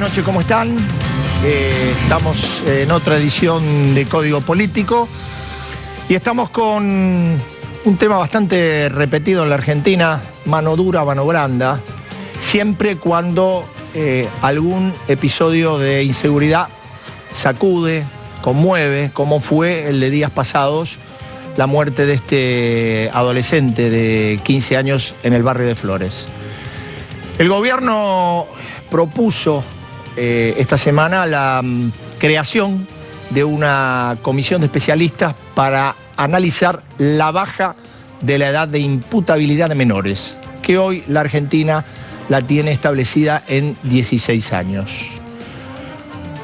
buenas noches, ¿cómo están? Estamos en otra edición de Código Político y estamos con un tema bastante repetido en la Argentina, mano dura, mano blanda, siempre cuando algún episodio de inseguridad sacude, conmueve, como fue el de días pasados, la muerte de este adolescente de 15 años en el barrio de Flores. El gobierno propuso esta semana la creación de una comisión de especialistas para analizar la baja de la edad de imputabilidad de menores, que hoy la Argentina la tiene establecida en 16 años.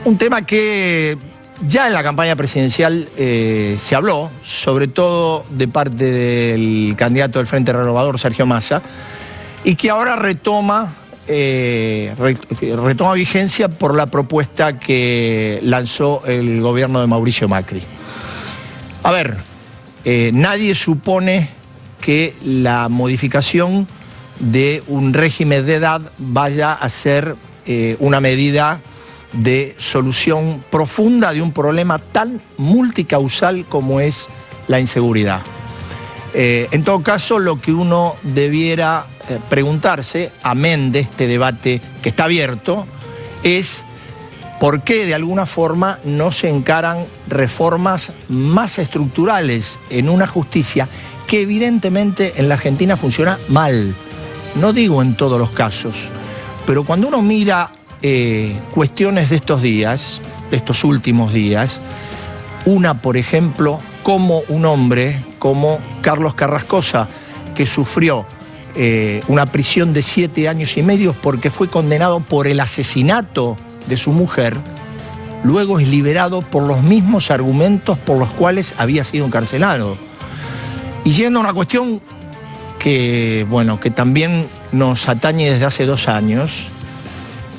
Un tema que ya en la campaña presidencial se habló, sobre todo de parte del candidato del Frente Renovador, Sergio Massa, y que ahora retoma vigencia por la propuesta que lanzó el gobierno de Mauricio Macri. A ver, nadie supone que la modificación de un régimen de edad vaya a ser una medida de solución profunda de un problema tan multicausal como es la inseguridad. En todo caso, lo que uno debiera preguntarse, amén de este debate que está abierto, es por qué de alguna forma no se encaran reformas más estructurales en una justicia que evidentemente en la Argentina funciona mal. No digo en todos los casos, pero cuando uno mira cuestiones de estos días, de estos últimos días, una, por ejemplo, como un hombre como Carlos Carrascosa, que sufrió una prisión de 7 años y medio porque fue condenado por el asesinato de su mujer, luego es liberado por los mismos argumentos por los cuales había sido encarcelado. Y yendo a una cuestión que, bueno, que también nos atañe desde hace 2 años,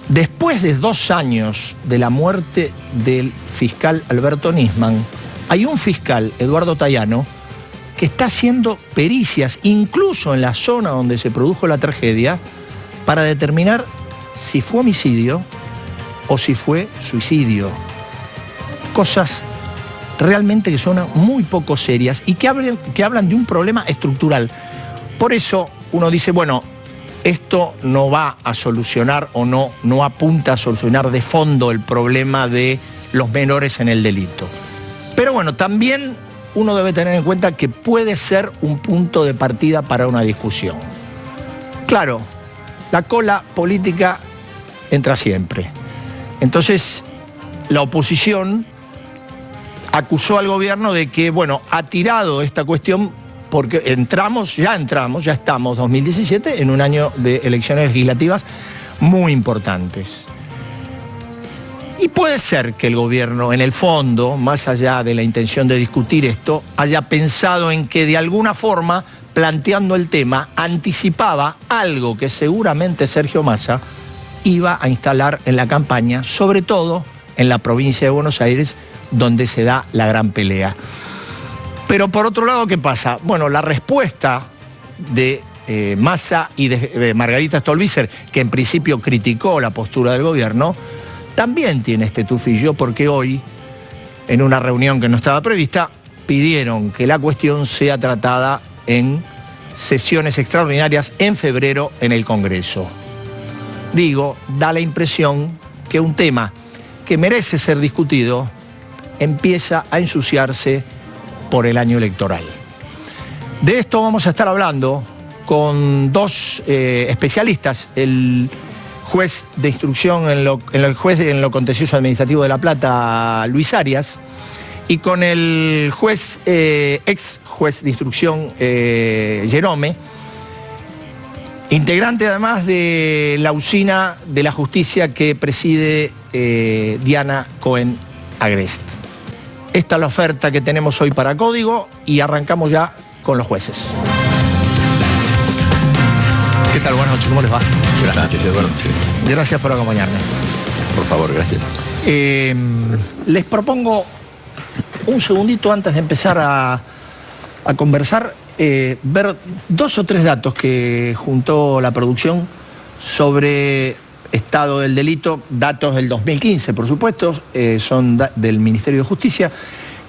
después de 2 años de la muerte del fiscal Alberto Nisman, hay un fiscal, Eduardo Tayano, que está haciendo pericias, incluso en la zona donde se produjo la tragedia, para determinar si fue homicidio o si fue suicidio. Cosas realmente que son muy poco serias y que hablan de un problema estructural. Por eso uno dice, bueno, esto no va a solucionar o no apunta a solucionar de fondo el problema de los menores en el delito. Pero bueno, también uno debe tener en cuenta que puede ser un punto de partida para una discusión. Claro, la cola política entra siempre. Entonces, la oposición acusó al gobierno de que, bueno, ha tirado esta cuestión porque ya estamos 2017 en un año de elecciones legislativas muy importantes. Y puede ser que el gobierno, en el fondo, más allá de la intención de discutir esto, haya pensado en que de alguna forma, planteando el tema, anticipaba algo que seguramente Sergio Massa iba a instalar en la campaña, sobre todo en la provincia de Buenos Aires, donde se da la gran pelea. Pero por otro lado, ¿qué pasa? Bueno, la respuesta de Massa y de Margarita Stolbizer, que en principio criticó la postura del gobierno, también tiene este tufillo porque hoy, en una reunión que no estaba prevista, pidieron que la cuestión sea tratada en sesiones extraordinarias en febrero en el Congreso. Digo, da la impresión que un tema que merece ser discutido empieza a ensuciarse por el año electoral. De esto vamos a estar hablando con 2 especialistas, el juez de instrucción en lo contencioso administrativo de La Plata, Luis Arias, y con el juez, ex juez de instrucción, Jerome, integrante además de la usina de la justicia que preside Diana Cohen Agrest. Esta es la oferta que tenemos hoy para Código y arrancamos ya con los jueces. ¿Qué tal? Buenas noches, ¿cómo les va? Buenas noches, Eduardo. Sí. Gracias por acompañarme. Por favor, gracias. Les propongo un segundito antes de empezar a conversar, ver 2 o 3 datos que juntó la producción sobre estado del delito, datos del 2015, por supuesto, son del Ministerio de Justicia.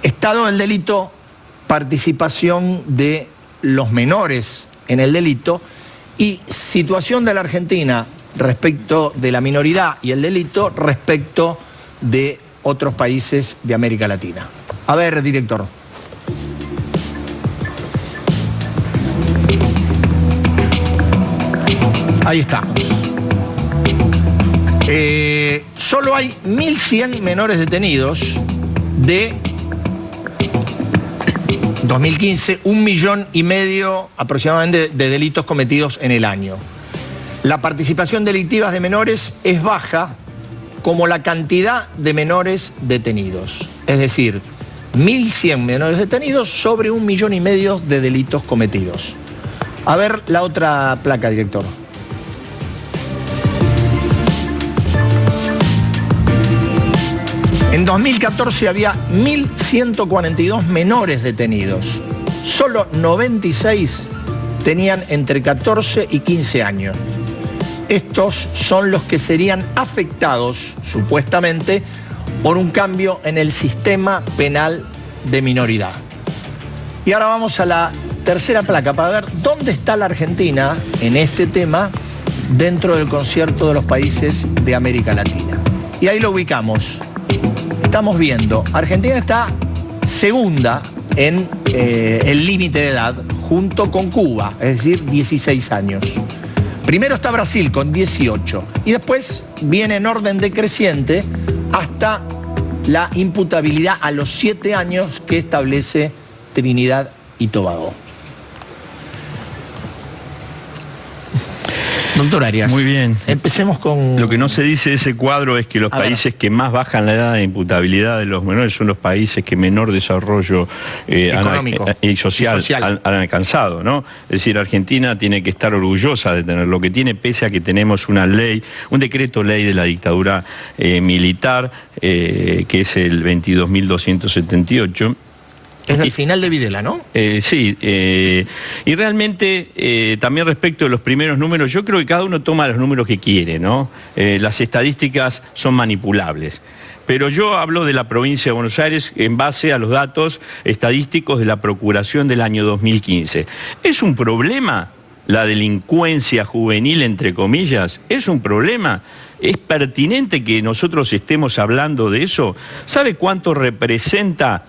Estado del delito, participación de los menores en el delito y situación de la Argentina respecto de la minoridad y el delito respecto de otros países de América Latina. A ver, director. Ahí estamos. Solo hay 1.100 menores detenidos de 2015, 1,5 millones aproximadamente de delitos cometidos en el año. La participación delictiva de menores es baja como la cantidad de menores detenidos. Es decir, 1.100 menores detenidos sobre 1,5 millones de delitos cometidos. A ver la otra placa, director. En 2014 había 1.142 menores detenidos. Solo 96 tenían entre 14 y 15 años. Estos son los que serían afectados, supuestamente, por un cambio en el sistema penal de minoridad. Y ahora vamos a la tercera placa para ver dónde está la Argentina en este tema dentro del concierto de los países de América Latina. Y ahí lo ubicamos. Estamos viendo, Argentina está segunda en el límite de edad, junto con Cuba, es decir, 16 años. Primero está Brasil con 18 y después viene en orden decreciente hasta la imputabilidad a los 7 años que establece Trinidad y Tobago. Doctor Arias. Muy bien. Empecemos con... Lo que no se dice de ese cuadro es que los países que más bajan la edad de imputabilidad de los menores son los países que menor desarrollo económico y social han alcanzado, ¿no? Es decir, Argentina tiene que estar orgullosa de tener lo que tiene, pese a que tenemos una ley, un decreto ley de la dictadura militar, que es el 22.278. Es del final de Videla, ¿no? Sí, y realmente también respecto de los primeros números, yo creo que cada uno toma los números que quiere, ¿no? Las estadísticas son manipulables. Pero yo hablo de la provincia de Buenos Aires en base a los datos estadísticos de la Procuración del año 2015. ¿Es un problema la delincuencia juvenil, entre comillas? ¿Es un problema? ¿Es pertinente que nosotros estemos hablando de eso? ¿Sabe cuánto representa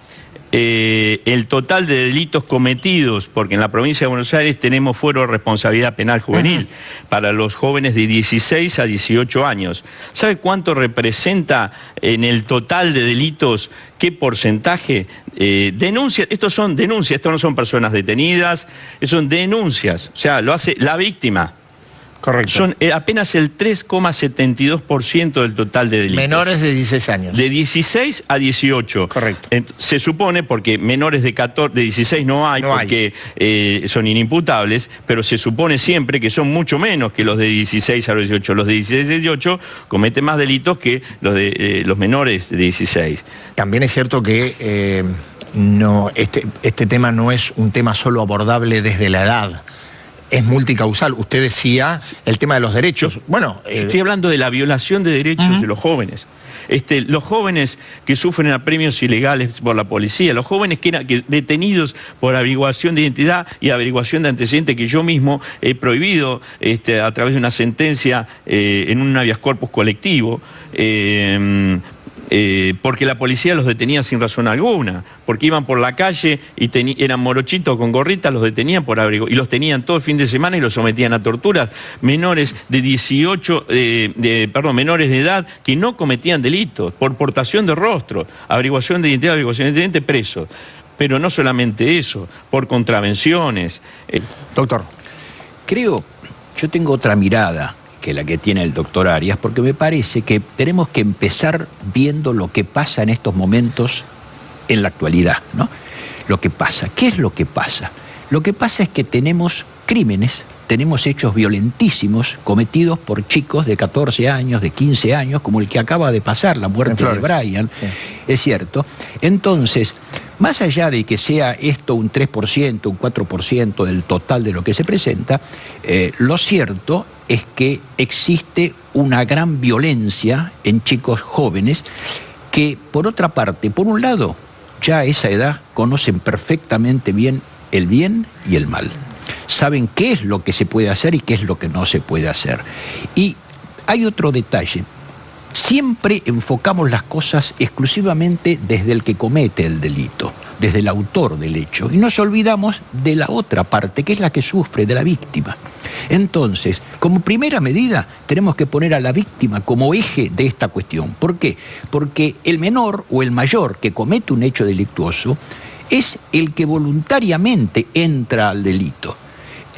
el total de delitos cometidos? Porque en la provincia de Buenos Aires tenemos fuero de responsabilidad penal juvenil para los jóvenes de 16 a 18 años. ¿Sabe cuánto representa en el total de delitos? ¿Qué porcentaje? Denuncias, estos son denuncias, estos no son personas detenidas, son denuncias, o sea, lo hace la víctima. Correcto. Son apenas el 3,72% del total de delitos. Menores de 16 años. De 16 a 18. Correcto. Se supone, porque menores de 16 no hay, porque son inimputables, pero se supone siempre que son mucho menos que los de 16 a 18. Los de 16 a 18 cometen más delitos que los de los menores de 16. También es cierto que este tema no es un tema solo abordable desde la edad. Es multicausal. Usted decía el tema de los derechos. Bueno, yo estoy hablando de la violación de derechos de los jóvenes. Los jóvenes que sufren apremios ilegales por la policía, los jóvenes que detenidos por averiguación de identidad y averiguación de antecedentes, que yo mismo he prohibido a través de una sentencia en un habeas corpus colectivo, porque la policía los detenía sin razón alguna, porque iban por la calle y eran morochitos con gorrita, los detenían por abrigo y los tenían todo el fin de semana y los sometían a torturas. Menores de 18, menores de edad que no cometían delitos por portación de rostro, averiguación de identidad, averiguación de antecedentes, presos. Pero no solamente eso, por contravenciones. Doctor, yo tengo otra mirada que la que tiene el doctor Arias, porque me parece que tenemos que empezar viendo lo que pasa en estos momentos en la actualidad, ¿no? Lo que pasa. ¿Qué es lo que pasa? Lo que pasa es que tenemos crímenes tenemos hechos violentísimos cometidos por chicos de 14 años, de 15 años, como el que acaba de pasar, la muerte de Brian, sí. Es cierto. Entonces, más allá de que sea esto un 3%, un 4% del total de lo que se presenta, lo cierto es que existe una gran violencia en chicos jóvenes que, por otra parte, por un lado, ya a esa edad conocen perfectamente bien el bien y el mal. Saben qué es lo que se puede hacer y qué es lo que no se puede hacer. Y hay otro detalle. Siempre enfocamos las cosas exclusivamente desde el que comete el delito, desde el autor del hecho, y nos olvidamos de la otra parte, que es la que sufre, de la víctima. Entonces, como primera medida, tenemos que poner a la víctima como eje de esta cuestión. ¿Por qué? Porque el menor o el mayor que comete un hecho delictuoso es el que voluntariamente entra al delito.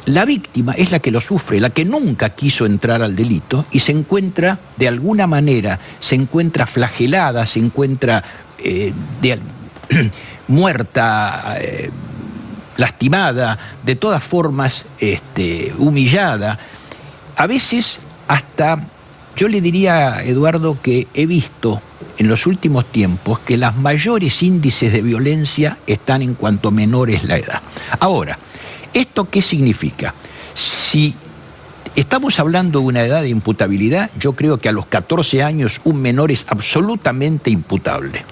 La víctima es la que lo sufre, la que nunca quiso entrar al delito y se encuentra, de alguna manera, se encuentra flagelada, se encuentra muerta, lastimada, de todas formas humillada. A veces hasta, yo le diría, Eduardo, que he visto en los últimos tiempos que los mayores índices de violencia están en cuanto menor es la edad. Ahora, ¿esto qué significa? Si estamos hablando de una edad de imputabilidad, yo creo que a los 14 años un menor es absolutamente imputable,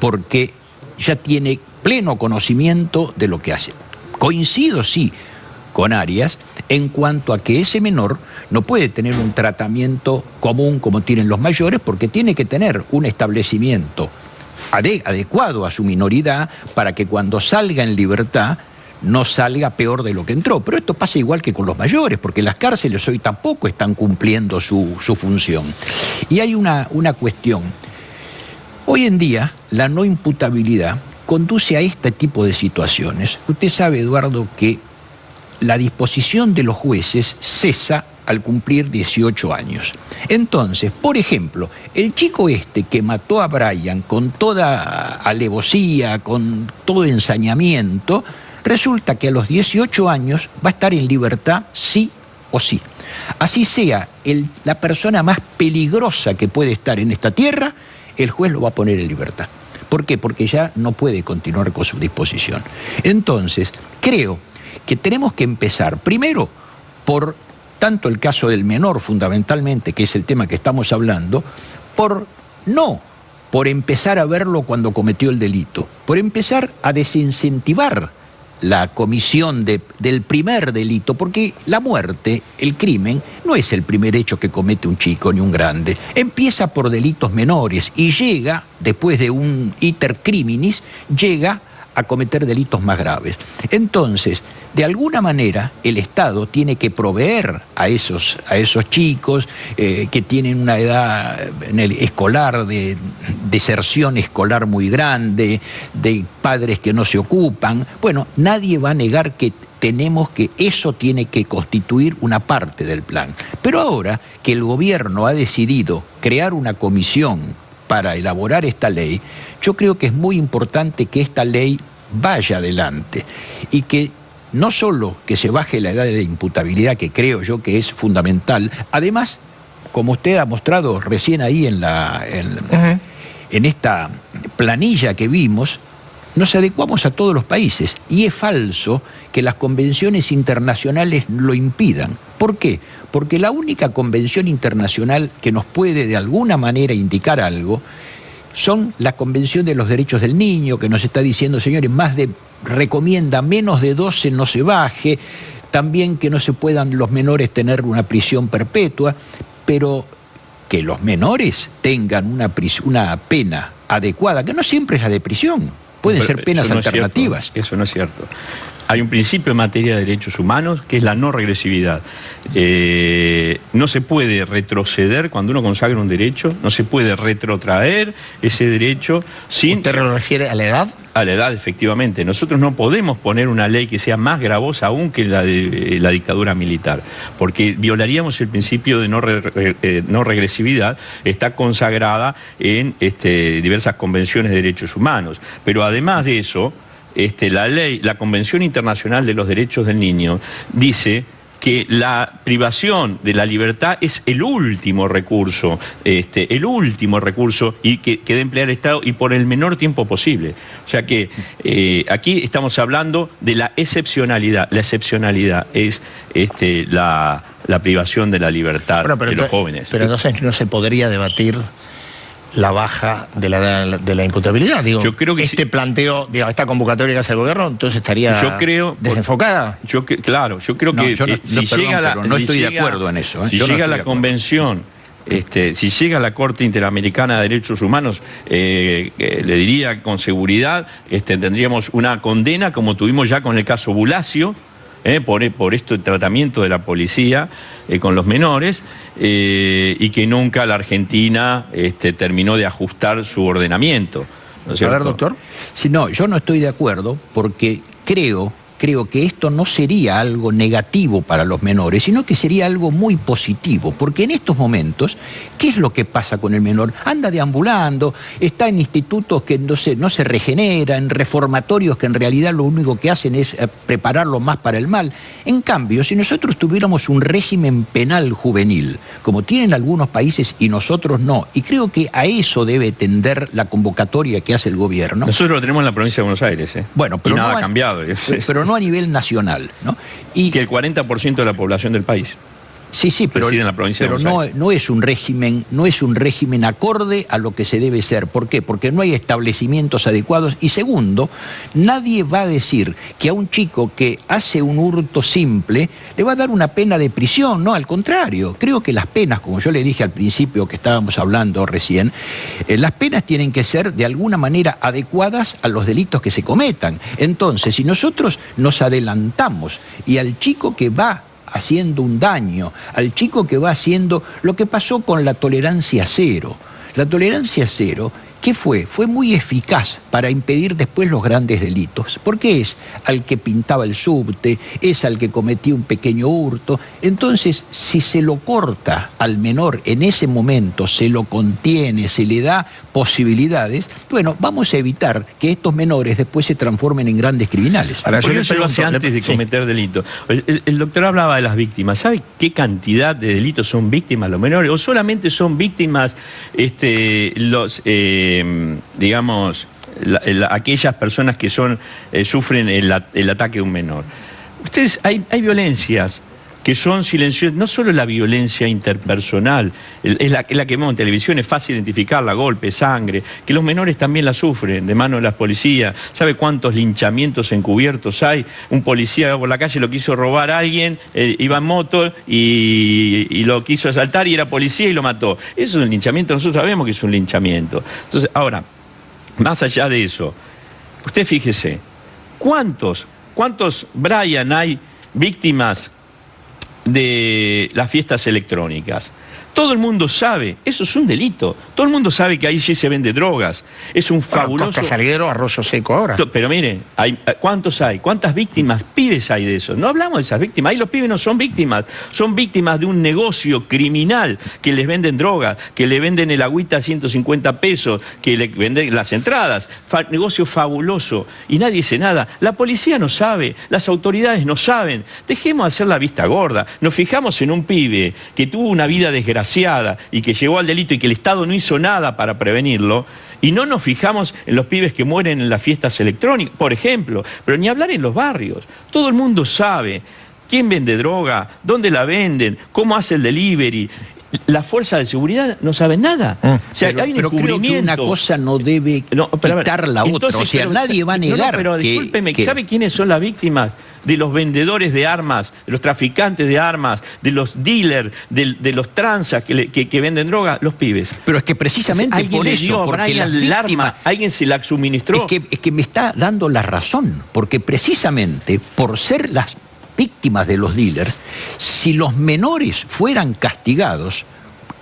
porque ya tiene pleno conocimiento de lo que hace. Coincido, sí, con Arias en cuanto a que ese menor no puede tener un tratamiento común como tienen los mayores, porque tiene que tener un establecimiento adecuado a su minoridad para que cuando salga en libertad no salga peor de lo que entró. Pero esto pasa igual que con los mayores, porque las cárceles hoy tampoco están cumpliendo su función. Y hay una cuestión. Hoy en día, la no imputabilidad conduce a este tipo de situaciones. Usted sabe, Eduardo, que la disposición de los jueces cesa al cumplir 18 años. Entonces, por ejemplo, el chico que mató a Brian con toda alevosía, con todo ensañamiento, resulta que a los 18 años va a estar en libertad sí o sí. Así sea la persona más peligrosa que puede estar en esta tierra, el juez lo va a poner en libertad. ¿Por qué? Porque ya no puede continuar con su disposición. Entonces, creo que tenemos que empezar primero por tanto el caso del menor fundamentalmente, que es el tema que estamos hablando, por empezar a verlo cuando cometió el delito, por empezar a desincentivar la comisión del primer delito, porque la muerte, el crimen, no es el primer hecho que comete un chico ni un grande. Empieza por delitos menores y llega, después de un iter criminis, llega a cometer delitos más graves. Entonces, de alguna manera, el Estado tiene que proveer a esos chicos que tienen una edad escolar, de deserción escolar muy grande, de padres que no se ocupan. Bueno, nadie va a negar que eso tiene que constituir una parte del plan. Pero ahora que el gobierno ha decidido crear una comisión para elaborar esta ley, yo creo que es muy importante que esta ley vaya adelante y que no solo que se baje la edad de imputabilidad, que creo yo que es fundamental, además, como usted ha mostrado recién ahí en esta planilla que vimos, nos adecuamos a todos los países y es falso que las convenciones internacionales lo impidan. ¿Por qué? Porque la única convención internacional que nos puede de alguna manera indicar algo son la Convención de los Derechos del Niño, que nos está diciendo, señores, recomienda menos de 12 no se baje, también que no se puedan los menores tener una prisión perpetua, pero que los menores tengan una pena adecuada, que no siempre es la de prisión, pueden ser penas alternativas. Eso no es cierto. Hay un principio en materia de derechos humanos que es la no regresividad. No se puede retroceder cuando uno consagra un derecho, no se puede retrotraer ese derecho sin... ¿Usted lo refiere a la edad? A la edad, efectivamente. Nosotros no podemos poner una ley que sea más gravosa aún que la de la dictadura militar, porque violaríamos el principio de no regresividad, está consagrada en diversas convenciones de derechos humanos. Pero además de eso, la Convención Internacional de los Derechos del Niño dice que la privación de la libertad es el último recurso, y que debe emplear el Estado y por el menor tiempo posible. O sea que aquí estamos hablando de la excepcionalidad. La excepcionalidad es la privación de la libertad de los jóvenes. Pero entonces no se podría debatir la baja de la imputabilidad. Digo, yo creo que planteo, digo, esta convocatoria que hace el gobierno, entonces estaría desenfocada. Yo creo que no estoy de acuerdo en eso. Si llega la convención, si llega la Corte Interamericana de Derechos Humanos, le diría con seguridad, tendríamos una condena como tuvimos ya con el caso Bulacio, por esto el tratamiento de la policía con los menores, y que nunca la Argentina terminó de ajustar su ordenamiento, ¿no es cierto? A ver, doctor. Sí, no, yo no estoy de acuerdo porque creo que esto no sería algo negativo para los menores, sino que sería algo muy positivo, porque en estos momentos, ¿qué es lo que pasa con el menor? Anda deambulando, está en institutos que no se regeneran, en reformatorios que en realidad lo único que hacen es prepararlo más para el mal. En cambio, si nosotros tuviéramos un régimen penal juvenil, como tienen algunos países y nosotros no, y creo que a eso debe tender la convocatoria que hace el gobierno. Nosotros lo tenemos en la provincia de Buenos Aires, Bueno, pero y nada ha cambiado. Pero no a nivel nacional, ¿no? Y que el 40% de la población del país. Sí, pero no es un régimen acorde a lo que se debe ser. ¿Por qué? Porque no hay establecimientos adecuados. Y segundo, nadie va a decir que a un chico que hace un hurto simple le va a dar una pena de prisión. No, al contrario. Creo que las penas, como yo le dije al principio que estábamos hablando recién, las penas tienen que ser de alguna manera adecuadas a los delitos que se cometan. Entonces, si nosotros nos adelantamos y al chico que va haciendo un daño, al chico que va haciendo lo que pasó con la tolerancia cero. La tolerancia cero, ¿qué fue? Fue muy eficaz para impedir después los grandes delitos, porque es al que pintaba el subte, es al que cometía un pequeño hurto. Entonces, si se lo corta al menor en ese momento, se lo contiene, se le da posibilidades, bueno, vamos a evitar que estos menores después se transformen en grandes criminales. Ahora, yo lo hace antes de cometer delitos. El doctor hablaba de las víctimas. ¿Sabe qué cantidad de delitos son víctimas los menores? ¿O solamente son víctimas aquellas personas que sufren el ataque de un menor? Ustedes, hay violencias que son silenciosas, no solo la violencia interpersonal, es la que vemos en televisión, es fácil identificarla, golpes, sangre, que los menores también la sufren de mano de las policías. ¿Sabe cuántos linchamientos encubiertos hay? Un policía por la calle lo quiso robar a alguien, iba en moto y lo quiso asaltar y era policía y lo mató. Eso es un linchamiento, nosotros sabemos que es un linchamiento. Entonces, ahora, más allá de eso, usted fíjese, ¿cuántos Brian hay víctimas de las fiestas electrónicas? Todo el mundo sabe, eso es un delito. Todo el mundo sabe que ahí sí se vende drogas. Es un fabuloso... Costa Salguero, Arroyo Seco ahora. Pero mire, ¿cuántos hay? ¿Cuántas víctimas, pibes hay de eso? No hablamos de esas víctimas. Ahí los pibes no son víctimas de un negocio criminal, que les venden drogas, que le venden el agüita a 150 pesos, que le venden las entradas. Negocio fabuloso. Y nadie dice nada. La policía no sabe, las autoridades no saben. Dejemos de hacer la vista gorda. Nos fijamos en un pibe que tuvo una vida desgraciada y que llegó al delito y que el Estado no hizo nada para prevenirlo, y no nos fijamos en los pibes que mueren en las fiestas electrónicas, por ejemplo, pero ni hablar en los barrios. Todo el mundo sabe quién vende droga, dónde la venden, cómo hace el delivery. La fuerza de seguridad no sabe nada. O sea, hay un encubrimiento. Creo que una cosa no debe quitar la otra. Entonces, o sea, nadie va a negar. Pero discúlpeme, ¿sabe quiénes son las víctimas? De los vendedores de armas, de los traficantes de armas, de los dealers, de los tranzas que venden droga, los pibes. Pero es que precisamente por eso, porque el arma, alguien se la suministró. Es que me está dando la razón, porque precisamente por ser las víctimas de los dealers, si los menores fueran castigados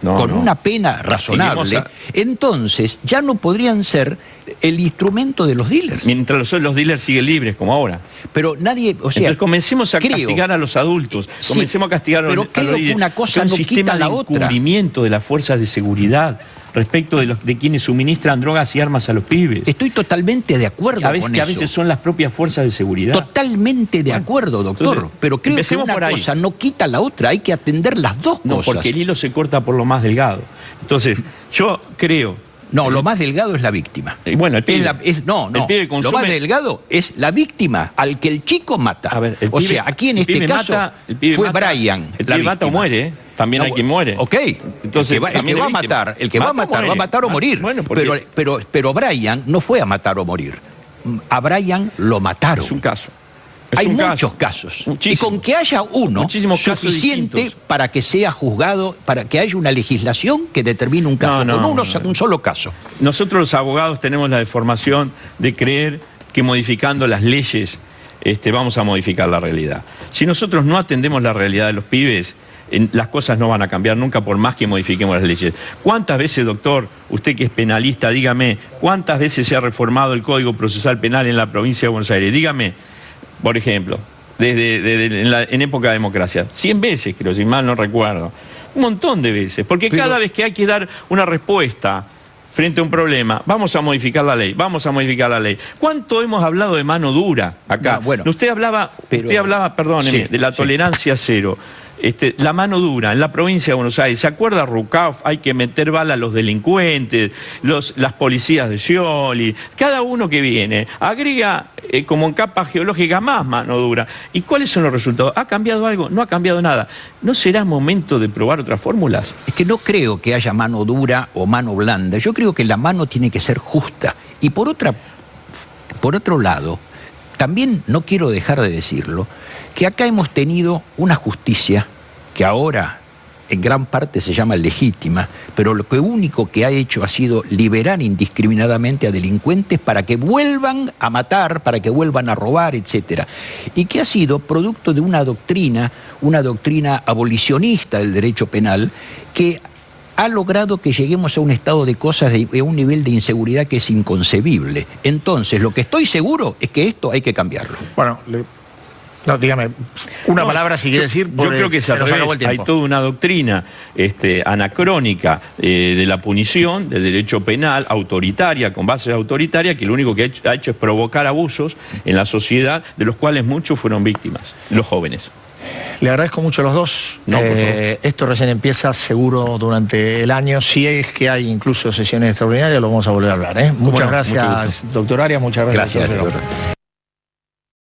con una pena razonable, entonces ya no podrían ser el instrumento de los dealers. Mientras los dealers siguen libres, como ahora. Pero nadie, o sea... Entonces comencemos a castigar a los adultos, comencemos a castigar a los dealers. Pero creo que una cosa no quita la otra. Un sistema de encubrimiento de las fuerzas de seguridad. respecto de quienes suministran drogas y armas a los pibes. Estoy totalmente de acuerdo con eso. Que a veces son las propias fuerzas de seguridad. Totalmente de acuerdo, doctor. Entonces, pero creo que una cosa no quita la otra. Hay que atender las dos cosas. No, porque el hilo se corta por lo más delgado. Entonces, yo creo... No, lo más delgado es la víctima. Bueno, el pibe. El pibe consume... Lo más delgado es la víctima al que el chico mata. A ver, o sea, aquí en este caso fue Brian. El pibe mata o muere, ¿eh? También hay quien muere. Ok. Entonces, el que va a matar o morir. Bueno, pero Brian no fue a matar o morir. A Brian lo mataron. Es un caso. Hay muchos casos. Muchísimo. Y con que haya uno suficiente para que sea juzgado, para que haya una legislación que determine un caso. Un solo caso. Nosotros los abogados tenemos la deformación de creer que modificando las leyes vamos a modificar la realidad. Si nosotros no atendemos la realidad de los pibes, las cosas no van a cambiar nunca por más que modifiquemos las leyes. ¿Cuántas veces, doctor, usted que es penalista, dígame, cuántas veces se ha reformado el Código Procesal Penal en la provincia de Buenos Aires? Dígame. Por ejemplo, en época de democracia, 100 veces, creo, si mal no recuerdo. Un montón de veces, porque cada vez que hay que dar una respuesta frente a un problema, vamos a modificar la ley, vamos a modificar la ley. ¿Cuánto hemos hablado de mano dura acá? No, bueno, usted hablaba, perdóneme, de la tolerancia cero. La mano dura en la provincia de Buenos Aires. ¿Se acuerda Rucauf? Hay que meter bala a los delincuentes, las policías de Scioli. Cada uno que viene agrega como en capa geológica más mano dura. ¿Y cuáles son los resultados? ¿Ha cambiado algo? No ha cambiado nada. ¿No será momento de probar otras fórmulas? Es que no creo que haya mano dura o mano blanda. Yo creo que la mano tiene que ser justa. Y por otro lado, también no quiero dejar de decirlo, que acá hemos tenido una justicia que ahora en gran parte se llama legítima, pero lo único que ha hecho ha sido liberar indiscriminadamente a delincuentes para que vuelvan a matar, para que vuelvan a robar, etc. Y que ha sido producto de una doctrina abolicionista del derecho penal que ha logrado que lleguemos a un estado de cosas, a un nivel de inseguridad que es inconcebible. Entonces, lo que estoy seguro es que esto hay que cambiarlo. Bueno, no, dígame, una palabra si quiere decir. Yo creo que se nos acabó el tiempo. Hay toda una doctrina anacrónica de la punición, del derecho penal, autoritaria, con bases autoritarias, que lo único que ha hecho es provocar abusos en la sociedad, de los cuales muchos fueron víctimas, los jóvenes. Le agradezco mucho a los dos. Esto recién empieza, seguro durante el año. Si es que hay incluso sesiones extraordinarias, lo vamos a volver a hablar. Muchas gracias, doctor Arias. Muchas gracias. Gracias, doctor.